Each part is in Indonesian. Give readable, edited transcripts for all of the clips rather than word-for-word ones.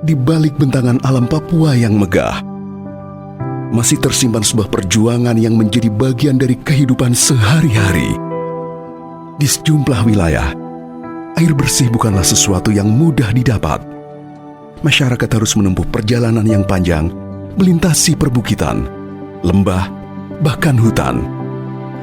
Di balik bentangan alam Papua yang megah, masih tersimpan sebuah perjuangan yang menjadi bagian dari kehidupan sehari-hari. Di sejumlah wilayah, air bersih bukanlah sesuatu yang mudah didapat. Masyarakat harus menempuh perjalanan yang panjang, melintasi perbukitan, lembah, bahkan hutan,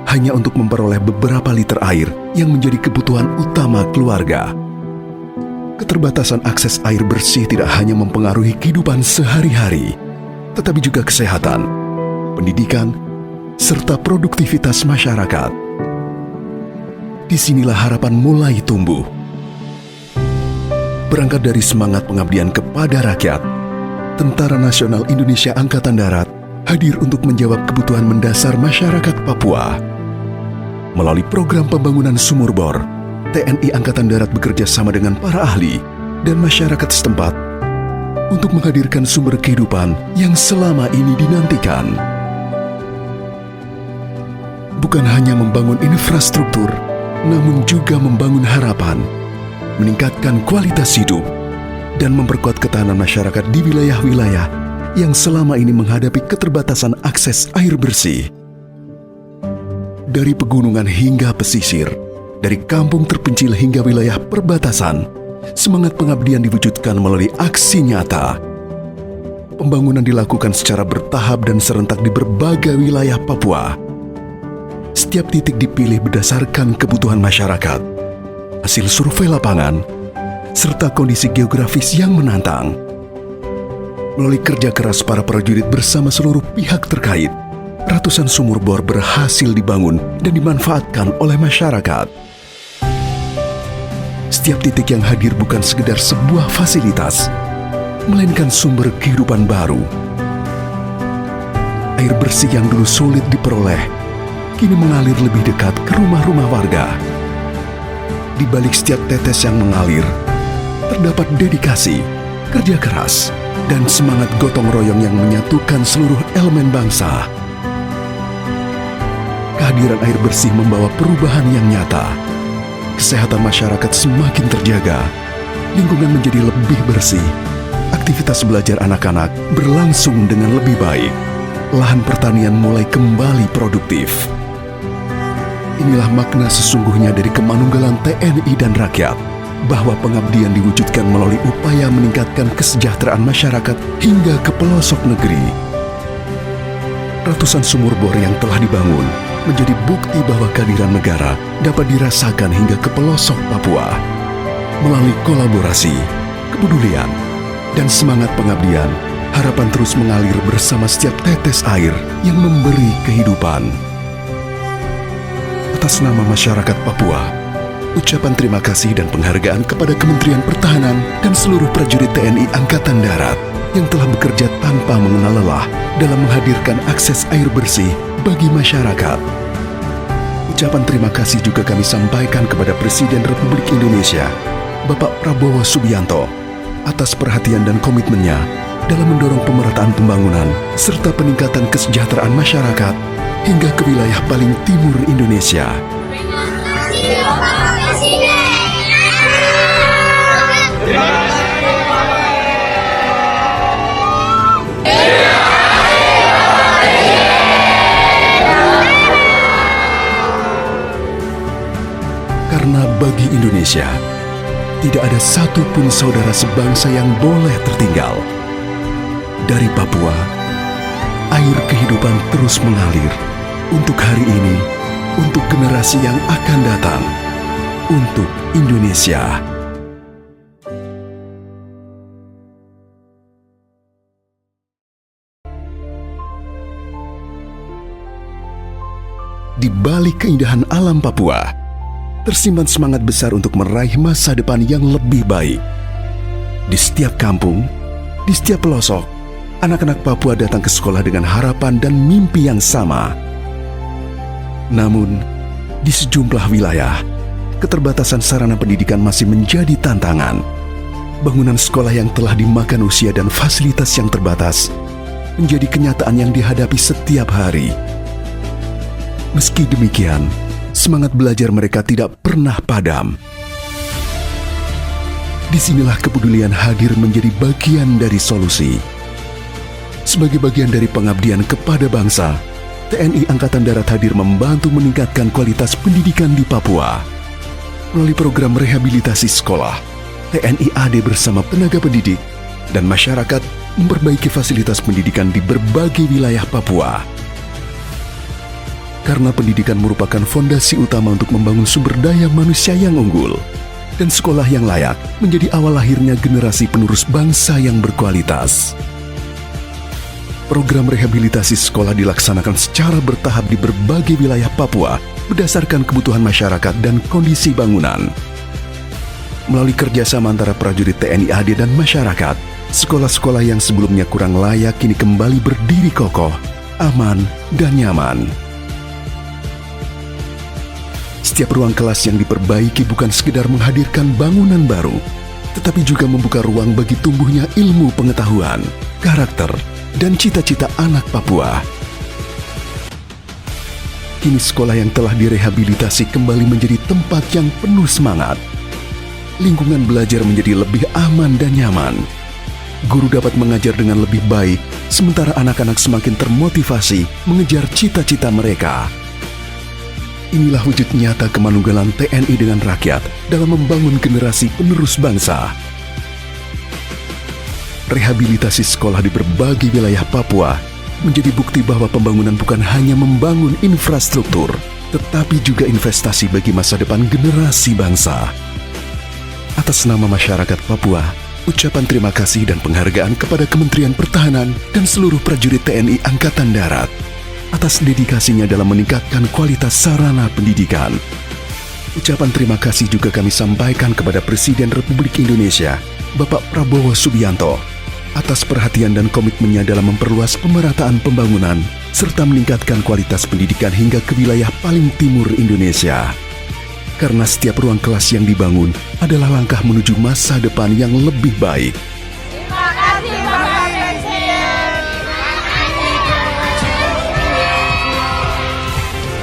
hanya untuk memperoleh beberapa liter air yang menjadi kebutuhan utama keluarga. Keterbatasan akses air bersih tidak hanya mempengaruhi kehidupan sehari-hari, tetapi juga kesehatan, pendidikan, serta produktivitas masyarakat. Disinilah harapan mulai tumbuh. Berangkat dari semangat pengabdian kepada rakyat, Tentara Nasional Indonesia Angkatan Darat hadir untuk menjawab kebutuhan mendasar masyarakat Papua. Melalui program pembangunan sumur bor, TNI Angkatan Darat bekerja sama dengan para ahli dan masyarakat setempat untuk menghadirkan sumber kehidupan yang selama ini dinantikan. Bukan hanya membangun infrastruktur, namun juga membangun harapan, meningkatkan kualitas hidup, dan memperkuat ketahanan masyarakat di wilayah-wilayah yang selama ini menghadapi keterbatasan akses air bersih. Dari pegunungan hingga pesisir, dari kampung terpencil hingga wilayah perbatasan, semangat pengabdian diwujudkan melalui aksi nyata. Pembangunan dilakukan secara bertahap dan serentak di berbagai wilayah Papua. Setiap titik dipilih berdasarkan kebutuhan masyarakat, hasil survei lapangan, serta kondisi geografis yang menantang. Melalui kerja keras para prajurit bersama seluruh pihak terkait, ratusan sumur bor berhasil dibangun dan dimanfaatkan oleh masyarakat. Setiap titik yang hadir bukan sekedar sebuah fasilitas, melainkan sumber kehidupan baru. Air bersih yang dulu sulit diperoleh, kini mengalir lebih dekat ke rumah-rumah warga. Di balik setiap tetes yang mengalir, terdapat dedikasi, kerja keras, dan semangat gotong royong yang menyatukan seluruh elemen bangsa. Kehadiran air bersih membawa perubahan yang nyata. Kesehatan masyarakat semakin terjaga, lingkungan menjadi lebih bersih, aktivitas belajar anak-anak berlangsung dengan lebih baik, lahan pertanian mulai kembali produktif. Inilah makna sesungguhnya dari kemanunggalan TNI dan rakyat, bahwa pengabdian diwujudkan melalui upaya meningkatkan kesejahteraan masyarakat hingga ke pelosok negeri. Ratusan sumur bor yang telah dibangun menjadi bukti bahwa kehadiran negara dapat dirasakan hingga ke pelosok Papua. Melalui kolaborasi, kepedulian, dan semangat pengabdian, harapan terus mengalir bersama setiap tetes air yang memberi kehidupan. Atas nama masyarakat Papua, ucapan terima kasih dan penghargaan kepada Kementerian Pertahanan dan seluruh prajurit TNI Angkatan Darat yang telah bekerja tanpa mengenal lelah dalam menghadirkan akses air bersih bagi masyarakat. Ucapan terima kasih juga kami sampaikan kepada Presiden Republik Indonesia, Bapak Prabowo Subianto, atas perhatian dan komitmennya dalam mendorong pemerataan pembangunan serta peningkatan kesejahteraan masyarakat hingga ke wilayah paling timur Indonesia. Terima kasih Bapak Presiden. Terima kasih. Karena bagi Indonesia, tidak ada satupun saudara sebangsa yang boleh tertinggal. Dari Papua, air kehidupan terus mengalir untuk hari ini, untuk generasi yang akan datang, untuk Indonesia. Di balik keindahan alam Papua, tersimpan semangat besar untuk meraih masa depan yang lebih baik. Di setiap kampung, di setiap pelosok, anak-anak Papua datang ke sekolah dengan harapan dan mimpi yang sama. Namun, di sejumlah wilayah, keterbatasan sarana pendidikan masih menjadi tantangan. Bangunan sekolah yang telah dimakan usia dan fasilitas yang terbatas menjadi kenyataan yang dihadapi setiap hari. Meski demikian, semangat belajar mereka tidak pernah padam. Disinilah kepedulian hadir menjadi bagian dari solusi. Sebagai bagian dari pengabdian kepada bangsa, TNI Angkatan Darat hadir membantu meningkatkan kualitas pendidikan di Papua. Melalui program rehabilitasi sekolah, TNI AD bersama tenaga pendidik dan masyarakat memperbaiki fasilitas pendidikan di berbagai wilayah Papua. Karena pendidikan merupakan fondasi utama untuk membangun sumber daya manusia yang unggul, dan sekolah yang layak menjadi awal lahirnya generasi penerus bangsa yang berkualitas. Program rehabilitasi sekolah dilaksanakan secara bertahap di berbagai wilayah Papua berdasarkan kebutuhan masyarakat dan kondisi bangunan. Melalui kerjasama antara prajurit TNI AD dan masyarakat, sekolah-sekolah yang sebelumnya kurang layak kini kembali berdiri kokoh, aman, dan nyaman. Setiap ruang kelas yang diperbaiki bukan sekedar menghadirkan bangunan baru, tetapi juga membuka ruang bagi tumbuhnya ilmu pengetahuan, karakter, dan cita-cita anak Papua. Kini sekolah yang telah direhabilitasi kembali menjadi tempat yang penuh semangat. Lingkungan belajar menjadi lebih aman dan nyaman. Guru dapat mengajar dengan lebih baik, sementara anak-anak semakin termotivasi mengejar cita-cita mereka. Inilah wujud nyata kemanunggalan TNI dengan rakyat dalam membangun generasi penerus bangsa. Rehabilitasi sekolah di berbagai wilayah Papua menjadi bukti bahwa pembangunan bukan hanya membangun infrastruktur, tetapi juga investasi bagi masa depan generasi bangsa. Atas nama masyarakat Papua, ucapan terima kasih dan penghargaan kepada Kementerian Pertahanan dan seluruh prajurit TNI Angkatan Darat atas dedikasinya dalam meningkatkan kualitas sarana pendidikan. Ucapan terima kasih juga kami sampaikan kepada Presiden Republik Indonesia, Bapak Prabowo Subianto, atas perhatian dan komitmennya dalam memperluas pemerataan pembangunan serta meningkatkan kualitas pendidikan hingga ke wilayah paling timur Indonesia. Karena setiap ruang kelas yang dibangun adalah langkah menuju masa depan yang lebih baik. Terima kasih Bapak Presiden.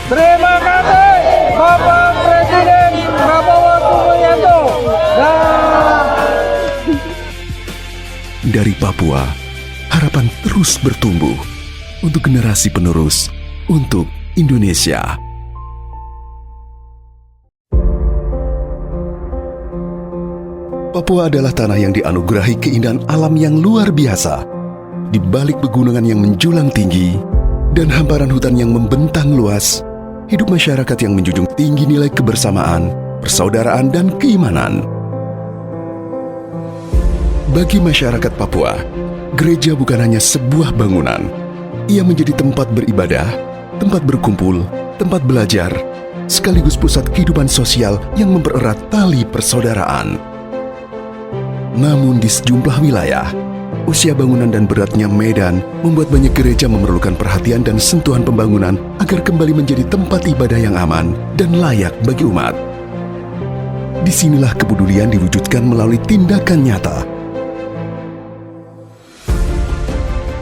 Terima kasih Bapak Presiden Prabowo Subianto. Dari Papua, harapan terus bertumbuh untuk generasi penerus, untuk Indonesia. Papua adalah tanah yang dianugerahi keindahan alam yang luar biasa. Di balik pegunungan yang menjulang tinggi dan hamparan hutan yang membentang luas, hidup masyarakat yang menjunjung tinggi nilai kebersamaan, persaudaraan, dan keimanan. Bagi masyarakat Papua, gereja bukan hanya sebuah bangunan. Ia menjadi tempat beribadah, tempat berkumpul, tempat belajar, sekaligus pusat kehidupan sosial yang mempererat tali persaudaraan. Namun di sejumlah wilayah, usia bangunan dan beratnya medan membuat banyak gereja memerlukan perhatian dan sentuhan pembangunan agar kembali menjadi tempat ibadah yang aman dan layak bagi umat. Disinilah kepedulian diwujudkan melalui tindakan nyata.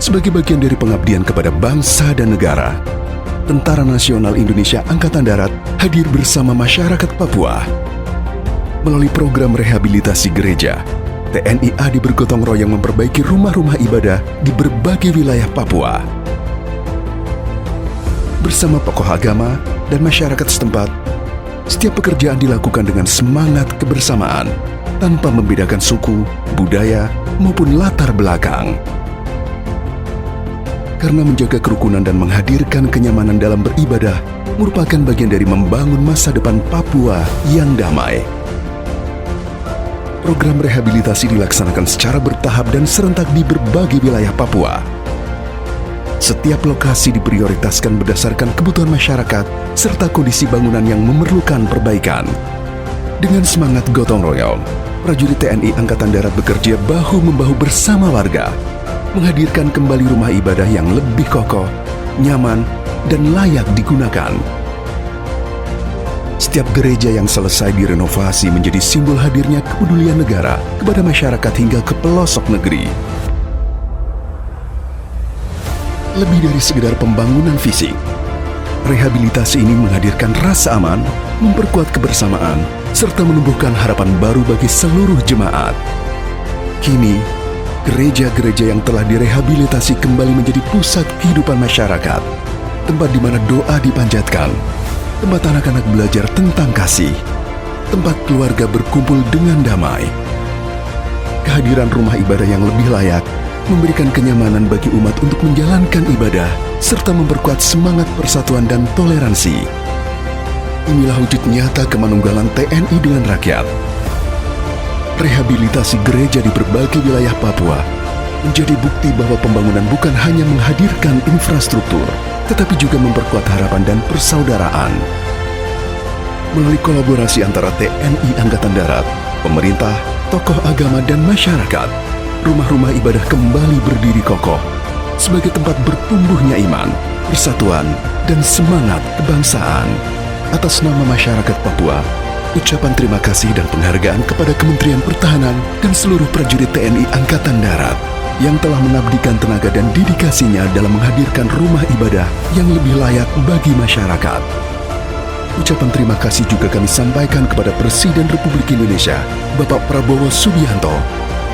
Sebagai bagian dari pengabdian kepada bangsa dan negara, Tentara Nasional Indonesia Angkatan Darat hadir bersama masyarakat Papua. Melalui program rehabilitasi gereja, TNI AD bergotong royong memperbaiki rumah-rumah ibadah di berbagai wilayah Papua. Bersama tokoh agama dan masyarakat setempat, setiap pekerjaan dilakukan dengan semangat kebersamaan, tanpa membedakan suku, budaya, maupun latar belakang. Karena menjaga kerukunan dan menghadirkan kenyamanan dalam beribadah merupakan bagian dari membangun masa depan Papua yang damai. Program rehabilitasi dilaksanakan secara bertahap dan serentak di berbagai wilayah Papua. Setiap lokasi diprioritaskan berdasarkan kebutuhan masyarakat serta kondisi bangunan yang memerlukan perbaikan. Dengan semangat gotong royong, prajurit TNI Angkatan Darat bekerja bahu-membahu bersama warga, menghadirkan kembali rumah ibadah yang lebih kokoh, nyaman, dan layak digunakan. Setiap gereja yang selesai direnovasi menjadi simbol hadirnya kepedulian negara kepada masyarakat hingga ke pelosok negeri. Lebih dari sekedar pembangunan fisik, rehabilitasi ini menghadirkan rasa aman, memperkuat kebersamaan, serta menumbuhkan harapan baru bagi seluruh jemaat. Kini, gereja-gereja yang telah direhabilitasi kembali menjadi pusat kehidupan masyarakat, tempat di mana doa dipanjatkan, tempat anak-anak belajar tentang kasih, tempat keluarga berkumpul dengan damai. Kehadiran rumah ibadah yang lebih layak memberikan kenyamanan bagi umat untuk menjalankan ibadah serta memperkuat semangat persatuan dan toleransi. Inilah wujud nyata kemanunggalan TNI dengan rakyat. Rehabilitasi gereja di berbagai wilayah Papua menjadi bukti bahwa pembangunan bukan hanya menghadirkan infrastruktur, tetapi juga memperkuat harapan dan persaudaraan. Melalui kolaborasi antara TNI Angkatan Darat, pemerintah, tokoh agama, dan masyarakat, rumah-rumah ibadah kembali berdiri kokoh sebagai tempat bertumbuhnya iman, persatuan, dan semangat kebangsaan. Atas nama masyarakat Papua, ucapan terima kasih dan penghargaan kepada Kementerian Pertahanan dan seluruh prajurit TNI Angkatan Darat yang telah mengabdikan tenaga dan dedikasinya dalam menghadirkan rumah ibadah yang lebih layak bagi masyarakat. Ucapan terima kasih juga kami sampaikan kepada Presiden Republik Indonesia, Bapak Prabowo Subianto,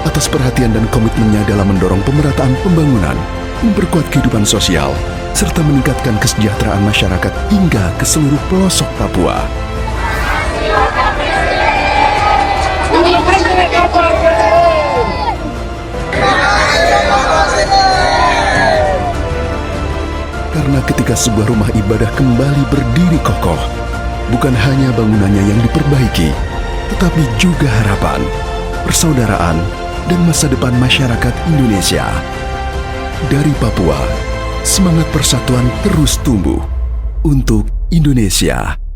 atas perhatian dan komitmennya dalam mendorong pemerataan pembangunan, memperkuat kehidupan sosial, serta meningkatkan kesejahteraan masyarakat hingga ke seluruh pelosok Papua. Karena ketika sebuah rumah ibadah kembali berdiri kokoh, bukan hanya bangunannya yang diperbaiki, tetapi juga harapan, persaudaraan, dan masa depan masyarakat Indonesia. Dari Papua, semangat persatuan terus tumbuh untuk Indonesia.